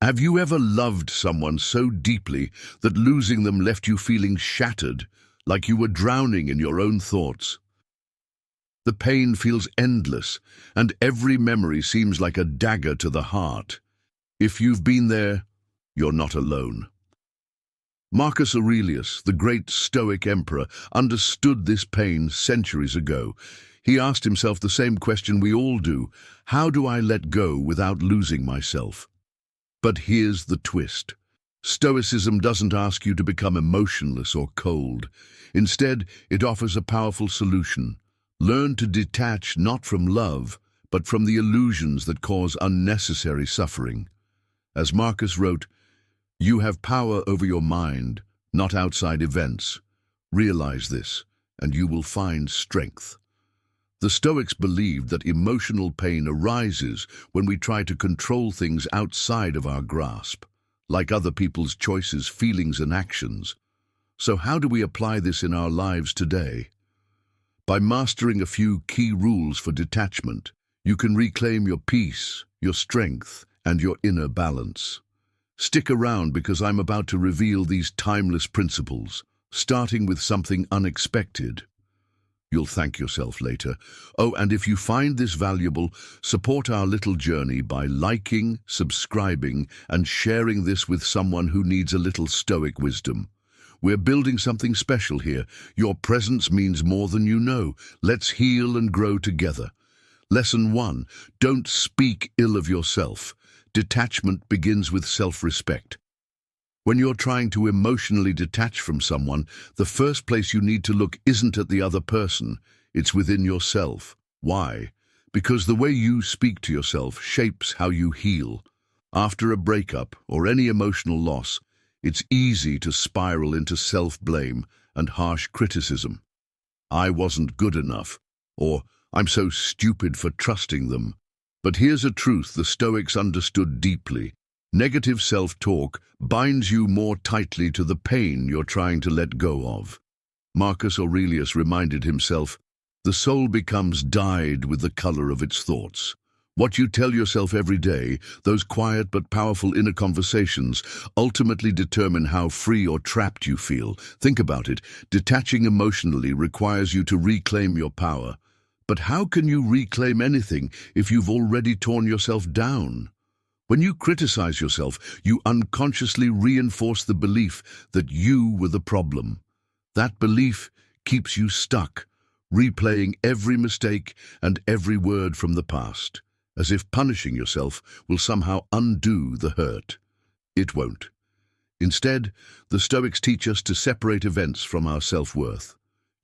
Have you ever loved someone so deeply that losing them left you feeling shattered, like you were drowning in your own thoughts? The pain feels endless, and every memory seems like a dagger to the heart. If you've been there, you're not alone. Marcus Aurelius, the great Stoic emperor, understood this pain centuries ago. He asked himself the same question we all do: how do I let go without losing myself? But here's the twist. Stoicism doesn't ask you to become emotionless or cold. Instead, it offers a powerful solution. Learn to detach not from love, but from the illusions that cause unnecessary suffering. As Marcus wrote, "You have power over your mind, not outside events. Realize this, and you will find strength." The Stoics believed that emotional pain arises when we try to control things outside of our grasp, like other people's choices, feelings, and actions. So how do we apply this in our lives today? By mastering a few key rules for detachment, you can reclaim your peace, your strength, and your inner balance. Stick around because I'm about to reveal these timeless principles, starting with something unexpected. You'll thank yourself later. Oh, and if you find this valuable, support our little journey by liking, subscribing, and sharing this with someone who needs a little Stoic wisdom. We're building something special here. Your presence means more than you know. Let's heal and grow together. Lesson 1. Don't speak ill of yourself. Detachment begins with self-respect. When you're trying to emotionally detach from someone, the first place you need to look isn't at the other person, it's within yourself. Why? Because the way you speak to yourself shapes how you heal. After a breakup or any emotional loss, it's easy to spiral into self-blame and harsh criticism. I wasn't good enough, or I'm so stupid for trusting them. But here's a truth the Stoics understood deeply. Negative self-talk binds you more tightly to the pain you're trying to let go of. Marcus Aurelius reminded himself, "The soul becomes dyed with the color of its thoughts." What you tell yourself every day, those quiet but powerful inner conversations, ultimately determine how free or trapped you feel. Think about it. Detaching emotionally requires you to reclaim your power. But how can you reclaim anything if you've already torn yourself down? When you criticize yourself, you unconsciously reinforce the belief that you were the problem. That belief keeps you stuck, replaying every mistake and every word from the past, as if punishing yourself will somehow undo the hurt. It won't. Instead, the Stoics teach us to separate events from our self-worth.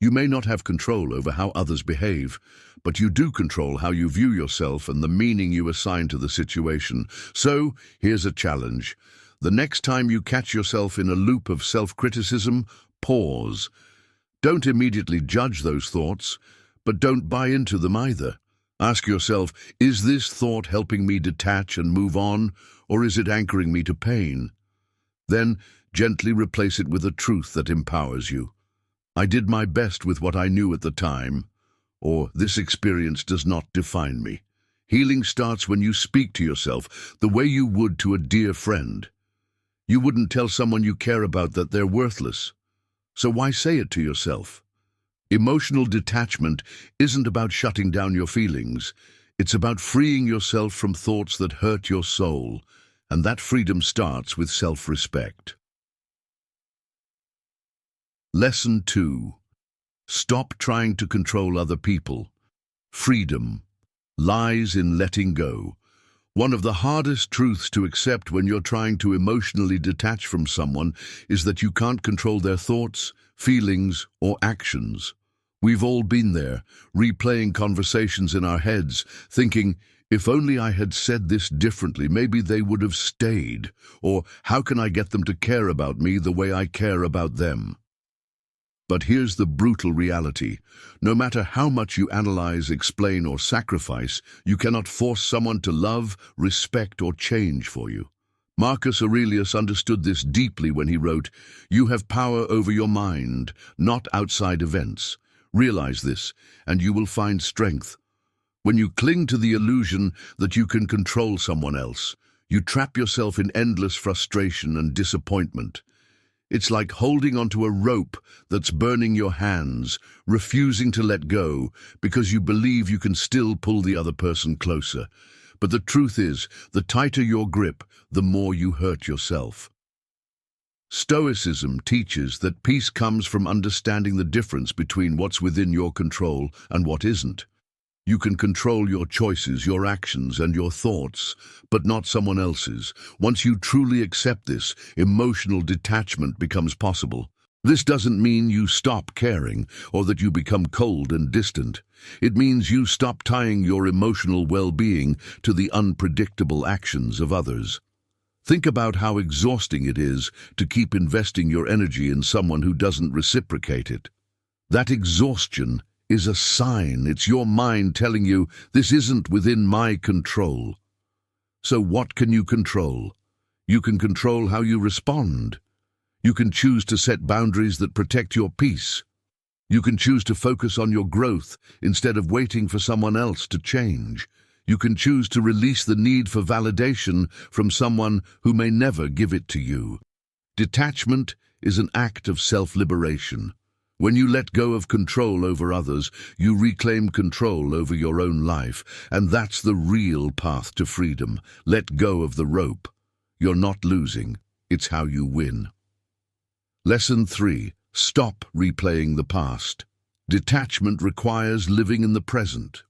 You may not have control over how others behave, but you do control how you view yourself and the meaning you assign to the situation. So, here's a challenge. The next time you catch yourself in a loop of self-criticism, pause. Don't immediately judge those thoughts, but don't buy into them either. Ask yourself, is this thought helping me detach and move on, or is it anchoring me to pain? Then, gently replace it with a truth that empowers you. I did my best with what I knew at the time, or this experience does not define me. Healing starts when you speak to yourself the way you would to a dear friend. You wouldn't tell someone you care about that they're worthless. So why say it to yourself? Emotional detachment isn't about shutting down your feelings. It's about freeing yourself from thoughts that hurt your soul, and that freedom starts with self-respect. Lesson 2. Stop trying to control other people. Freedom lies in letting go. One of the hardest truths to accept when you're trying to emotionally detach from someone is that you can't control their thoughts, feelings, or actions. We've all been there, replaying conversations in our heads, thinking, if only I had said this differently, maybe they would have stayed, or how can I get them to care about me the way I care about them? But here's the brutal reality. No matter how much you analyze, explain, or sacrifice, you cannot force someone to love, respect, or change for you. Marcus Aurelius understood this deeply when he wrote, "You have power over your mind, not outside events. Realize this, and you will find strength." When you cling to the illusion that you can control someone else, You trap yourself in endless frustration and disappointment. It's like holding onto a rope that's burning your hands, refusing to let go because you believe you can still pull the other person closer. But the truth is, the tighter your grip, the more you hurt yourself. Stoicism teaches that peace comes from understanding the difference between what's within your control and what isn't. You can control your choices, your actions, and your thoughts, but not someone else's. Once you truly accept this, emotional detachment becomes possible. This doesn't mean you stop caring or that you become cold and distant. It means you stop tying your emotional well-being to the unpredictable actions of others. Think about how exhausting it is to keep investing your energy in someone who doesn't reciprocate it. That exhaustion is a sign. It's your mind telling you, this isn't within my control. So what can you control? You can control how you respond. You can choose to set boundaries that protect your peace. You can choose to focus on your growth instead of waiting for someone else to change. You can choose to release the need for validation from someone who may never give it to you. Detachment is an act of self-liberation. When you let go of control over others, you reclaim control over your own life, and that's the real path to freedom. Let go of the rope. You're not losing, it's how you win. Lesson 3. Stop replaying the past. Detachment requires living in the present.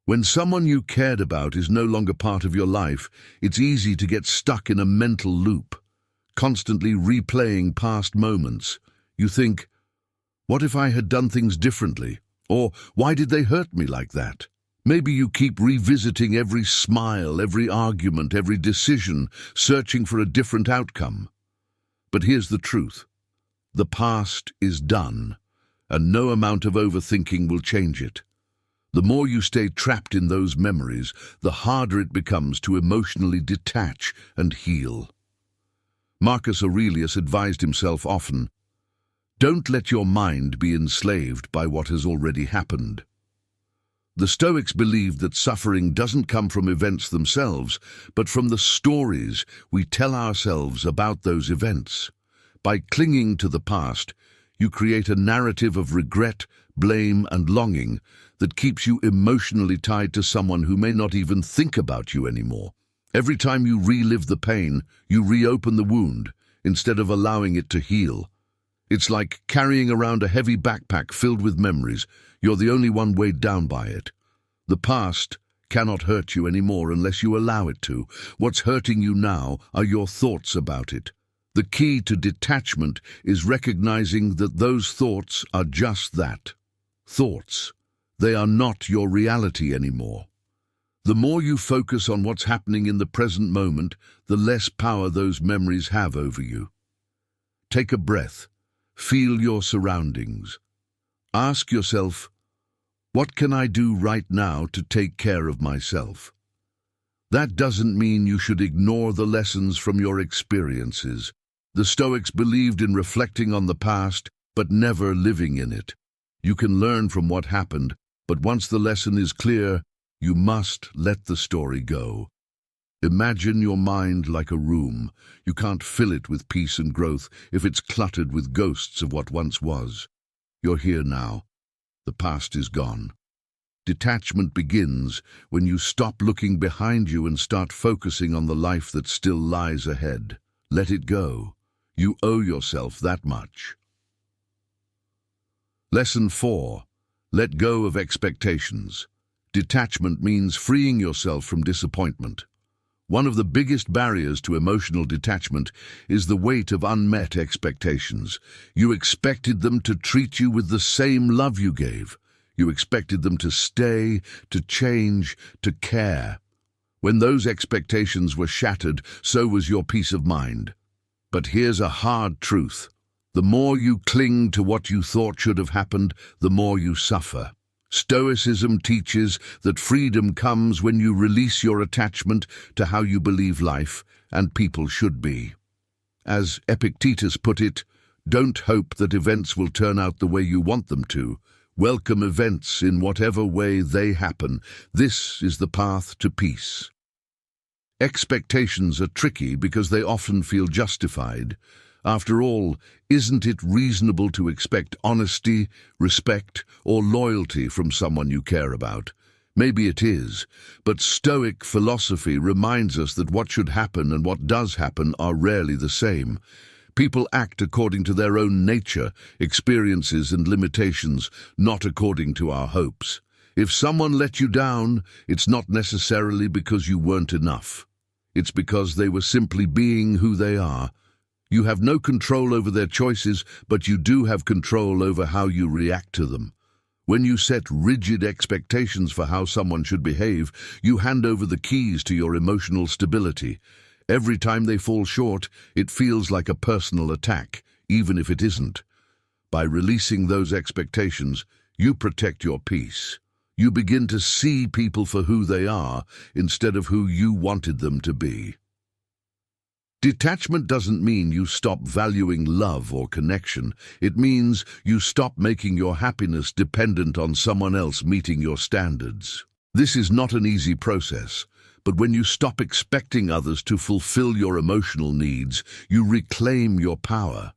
When someone you cared about is no longer part of your life, it's easy to get stuck in a mental loop, constantly replaying past moments. You think, what if I had done things differently? Or why did they hurt me like that? Maybe you keep revisiting every smile, every argument, every decision, searching for a different outcome. But here's the truth. The past is done, and no amount of overthinking will change it. The more you stay trapped in those memories, the harder it becomes to emotionally detach and heal. Marcus Aurelius advised himself often, don't let your mind be enslaved by what has already happened. The Stoics believed that suffering doesn't come from events themselves, but from the stories we tell ourselves about those events. By clinging to the past, you create a narrative of regret, blame, and longing that keeps you emotionally tied to someone who may not even think about you anymore. Every time you relive the pain, you reopen the wound instead of allowing it to heal. It's like carrying around a heavy backpack filled with memories. You're the only one weighed down by it. The past cannot hurt you anymore unless you allow it to. What's hurting you now are your thoughts about it. The key to detachment is recognizing that those thoughts are just that. Thoughts. They are not your reality anymore. The more you focus on what's happening in the present moment, the less power those memories have over you. Take a breath. Feel your surroundings. Ask yourself, what can I do right now to take care of myself? That doesn't mean you should ignore the lessons from your experiences. The Stoics believed in reflecting on the past, but never living in it. You can learn from what happened, but once the lesson is clear, you must let the story go. Imagine your mind like a room. You can't fill it with peace and growth if it's cluttered with ghosts of what once was. You're here now. The past is gone. Detachment begins when you stop looking behind you and start focusing on the life that still lies ahead. Let it go. You owe yourself that much. Lesson 4. Let go of expectations. Detachment means freeing yourself from disappointment. One of the biggest barriers to emotional detachment is the weight of unmet expectations. You expected them to treat you with the same love you gave. You expected them to stay, to change, to care. When those expectations were shattered, so was your peace of mind. But here's a hard truth. The more you cling to what you thought should have happened, the more you suffer. Stoicism teaches that freedom comes when you release your attachment to how you believe life and people should be. As Epictetus put it, don't hope that events will turn out the way you want them to. Welcome events in whatever way they happen. This is the path to peace. Expectations are tricky because they often feel justified. After all, isn't it reasonable to expect honesty, respect, or loyalty from someone you care about? Maybe it is, but Stoic philosophy reminds us that what should happen and what does happen are rarely the same. People act according to their own nature, experiences and limitations, not according to our hopes. If someone let you down, it's not necessarily because you weren't enough. It's because they were simply being who they are. You have no control over their choices, but you do have control over how you react to them. When you set rigid expectations for how someone should behave, you hand over the keys to your emotional stability. Every time they fall short, it feels like a personal attack, even if it isn't. By releasing those expectations, you protect your peace. You begin to see people for who they are instead of who you wanted them to be. Detachment doesn't mean you stop valuing love or connection. It means you stop making your happiness dependent on someone else meeting your standards. This is not an easy process, but when you stop expecting others to fulfill your emotional needs, you reclaim your power.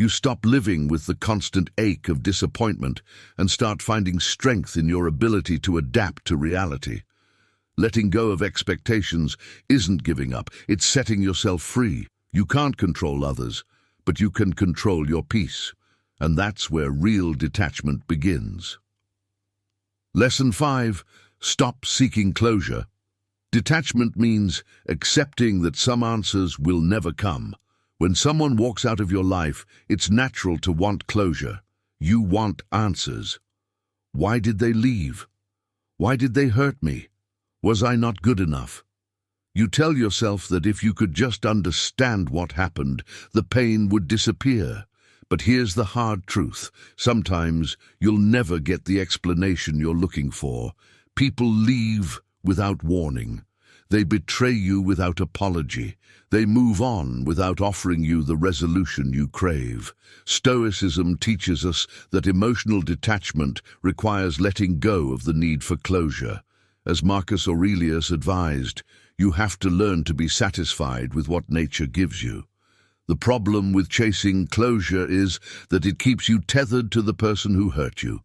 You stop living with the constant ache of disappointment and start finding strength in your ability to adapt to reality. Letting go of expectations isn't giving up, it's setting yourself free. You can't control others, but you can control your peace, and that's where real detachment begins. Lesson 5. Stop seeking closure. Detachment means accepting that some answers will never come. When someone walks out of your life, it's natural to want closure. You want answers. Why did they leave? Why did they hurt me? Was I not good enough? You tell yourself that if you could just understand what happened, the pain would disappear. But here's the hard truth. Sometimes you'll never get the explanation you're looking for. People leave without warning. They betray you without apology. They move on without offering you the resolution you crave. Stoicism teaches us that emotional detachment requires letting go of the need for closure. As Marcus Aurelius advised, you have to learn to be satisfied with what nature gives you. The problem with chasing closure is that it keeps you tethered to the person who hurt you.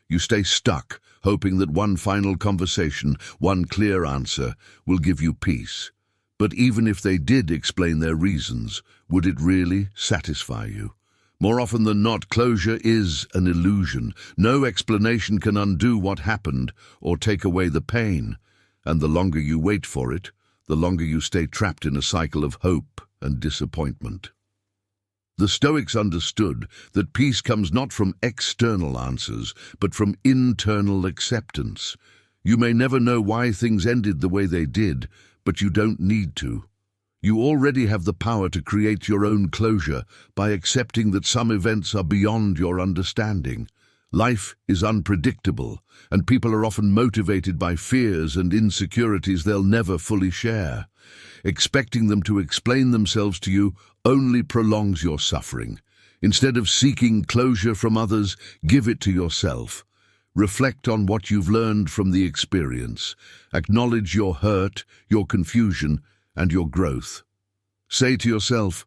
You stay stuck, hoping that one final conversation, one clear answer, will give you peace. But even if they did explain their reasons, would it really satisfy you? More often than not, closure is an illusion. No explanation can undo what happened or take away the pain. And the longer you wait for it, the longer you stay trapped in a cycle of hope and disappointment. The Stoics understood that peace comes not from external answers, but from internal acceptance. You may never know why things ended the way they did, but you don't need to. You already have the power to create your own closure by accepting that some events are beyond your understanding. Life is unpredictable, and people are often motivated by fears and insecurities they'll never fully share. Expecting them to explain themselves to you only prolongs your suffering. Instead of seeking closure from others, give it to yourself. Reflect on what you've learned from the experience. Acknowledge your hurt, your confusion, and your growth. Say to yourself,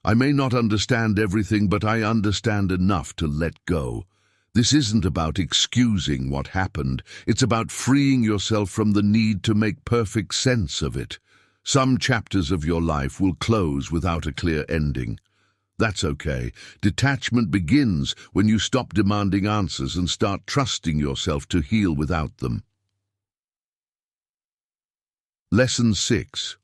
I may not understand everything, but I understand enough to let go. This isn't about excusing what happened. It's about freeing yourself from the need to make perfect sense of it. Some chapters of your life will close without a clear ending. That's okay. Detachment begins when you stop demanding answers and start trusting yourself to heal without them. Lesson 6.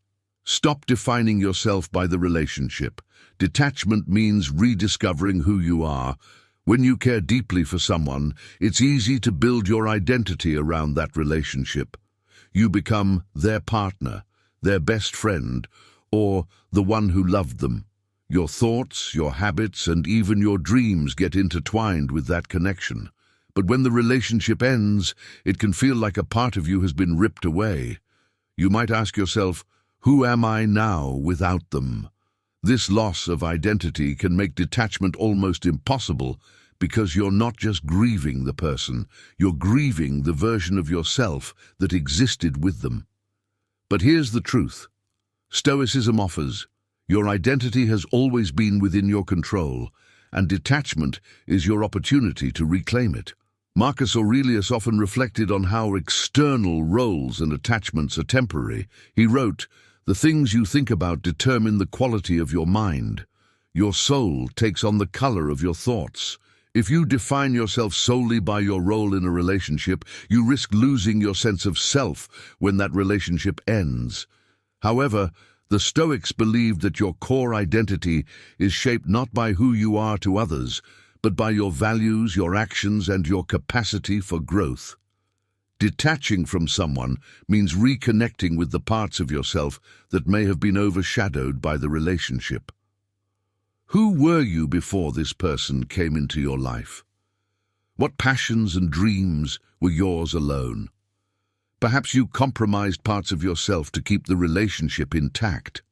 Stop defining yourself by the relationship. Detachment means rediscovering who you are. When you care deeply for someone, it's easy to build your identity around that relationship. You become their partner, their best friend, or the one who loved them. Your thoughts, your habits, and even your dreams get intertwined with that connection. But when the relationship ends, it can feel like a part of you has been ripped away. You might ask yourself, who am I now without them? This loss of identity can make detachment almost impossible because you're not just grieving the person, you're grieving the version of yourself that existed with them. But here's the truth. Stoicism offers, your identity has always been within your control, and detachment is your opportunity to reclaim it. Marcus Aurelius often reflected on how external roles and attachments are temporary. He wrote, "The things you think about determine the quality of your mind. Your soul takes on the color of your thoughts. If you define yourself solely by your role in a relationship, you risk losing your sense of self when that relationship ends." However, the Stoics believed that your core identity is shaped not by who you are to others, but by your values, your actions, and your capacity for growth. Detaching from someone means reconnecting with the parts of yourself that may have been overshadowed by the relationship. Who were you before this person came into your life? What passions and dreams were yours alone? Perhaps you compromised parts of yourself to keep the relationship intact.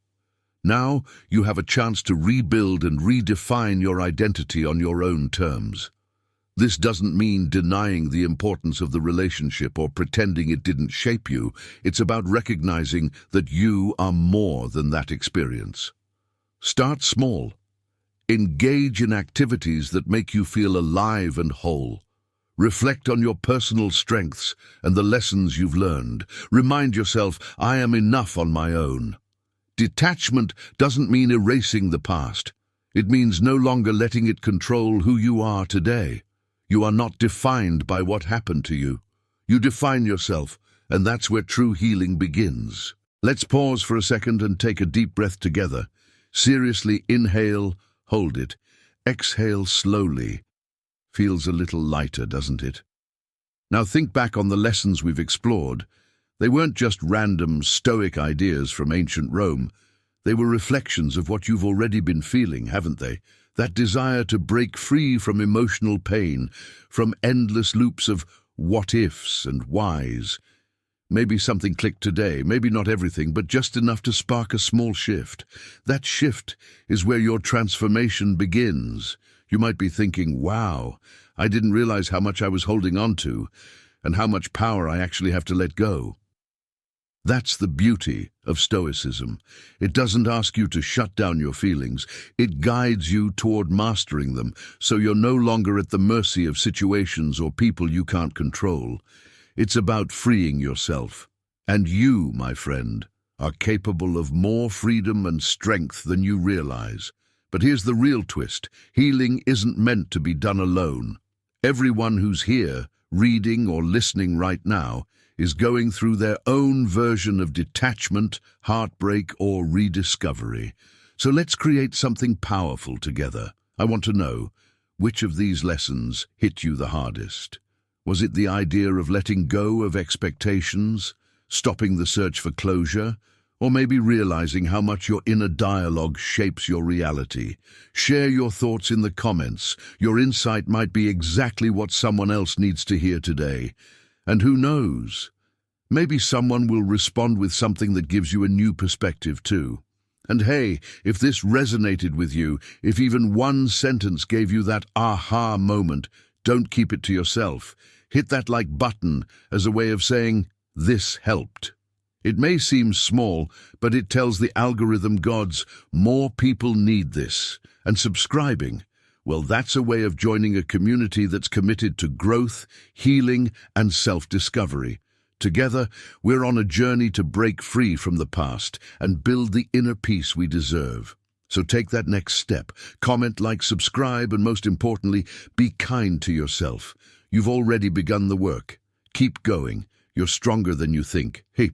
Now you have a chance to rebuild and redefine your identity on your own terms. This doesn't mean denying the importance of the relationship or pretending it didn't shape you. It's about recognizing that you are more than that experience. Start small. Engage in activities that make you feel alive and whole. Reflect on your personal strengths and the lessons you've learned. Remind yourself, I am enough on my own. Detachment doesn't mean erasing the past. It means no longer letting it control who you are today. You are not defined by what happened to you. You define yourself, and that's where true healing begins. Let's pause for a second and take a deep breath together. Seriously inhale, hold it. Exhale slowly. Feels a little lighter, doesn't it? Now think back on the lessons we've explored. They weren't just random Stoic ideas from ancient Rome. They were reflections of what you've already been feeling, haven't they? That desire to break free from emotional pain, from endless loops of what-ifs and whys. Maybe something clicked today, maybe not everything, but just enough to spark a small shift. That shift is where your transformation begins. You might be thinking, wow, I didn't realize how much I was holding on to and how much power I actually have to let go. That's the beauty of Stoicism. It doesn't ask you to shut down your feelings. It guides you toward mastering them, so you're no longer at the mercy of situations or people you can't control. It's about freeing yourself. And you, my friend, are capable of more freedom and strength than you realize. But here's the real twist. Healing isn't meant to be done alone. Everyone who's here, reading or listening right now, is going through their own version of detachment, heartbreak, or rediscovery. So let's create something powerful together. I want to know, which of these lessons hit you the hardest? Was it the idea of letting go of expectations, stopping the search for closure, or maybe realizing how much your inner dialogue shapes your reality? Share your thoughts in the comments. Your insight might be exactly what someone else needs to hear today. And who knows? Maybe someone will respond with something that gives you a new perspective too. And hey, if this resonated with you, if even one sentence gave you that aha moment, don't keep it to yourself. Hit that like button as a way of saying, this helped. It may seem small, but it tells the algorithm gods more people need this. And subscribing, well, that's a way of joining a community that's committed to growth, healing, and self-discovery. Together, we're on a journey to break free from the past and build the inner peace we deserve. So take that next step. Comment, like, subscribe, and most importantly, be kind to yourself. You've already begun the work. Keep going. You're stronger than you think. Hey,